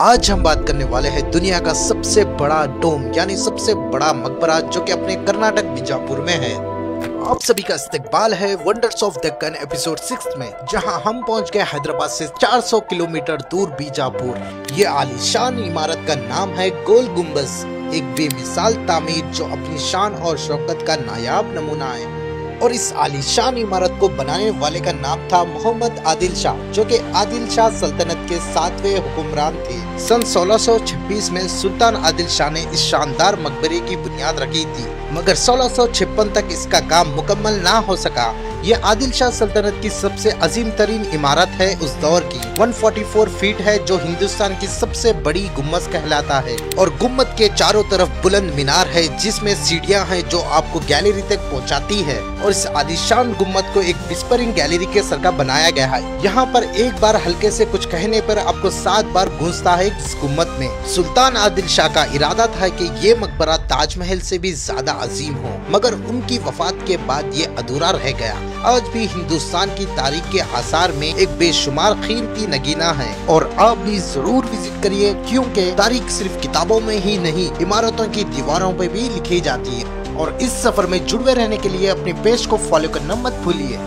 आज हम बात करने वाले हैं दुनिया का सबसे बड़ा डोम यानी सबसे बड़ा मकबरा जो कि अपने कर्नाटक बीजापुर में है। आप सभी का इस्तकबाल है वंडर्स ऑफ डेक्कन एपिसोड 6 में, जहां हम पहुंच गए हैदराबाद से 400 किलोमीटर दूर बीजापुर। ये आलीशान इमारत का नाम है गोल गुम्बज, एक बेमिसाल तामीर जो अपनी शान और शौकत का नायाब नमूना है। और इस आलीशान इमारत को बनाने वाले का नाम था मोहम्मद आदिल शाह, जो कि आदिल शाह सल्तनत के 7वें हुक्मरान थे। सन 1626 में सुल्तान आदिल शाह ने इस शानदार मकबरे की बुनियाद रखी थी, मगर 1656 तक इसका काम मुकम्मल ना हो सका। ये आदिल शाह सल्तनत की सबसे अजीम तरीन इमारत है उस दौर की। 144 फीट है, जो हिंदुस्तान की सबसे बड़ी गुम्बद कहलाता है। और गुम्बद के चारों तरफ बुलंद मीनार है, जिसमें सीढ़ियां हैं जो आपको गैलरी तक पहुंचाती है। और इस आलीशान गुम्बद को एक विस्परिंग गैलरी के सर का बनाया गया है। यहाँ पर एक बार हल्के से कुछ कहने पर आपको 7 बार गूंजता है इस गुम्बद में। सुल्तान आदिल शाह का इरादा था कि ये मकबरा ताजमहल से भी ज्यादा अजीम हो, मगर उनकी वफात के बाद ये अधूरा रह गया। आज भी हिंदुस्तान की तारीख के आसार में एक बेशुमार कीमती नगीना है, और आप भी जरूर विजिट करिए, क्योंकि तारीख सिर्फ किताबों में ही नहीं, इमारतों की दीवारों पे भी लिखी जाती है। और इस सफर में जुड़े रहने के लिए अपने पेज को फॉलो करना मत भूलिए।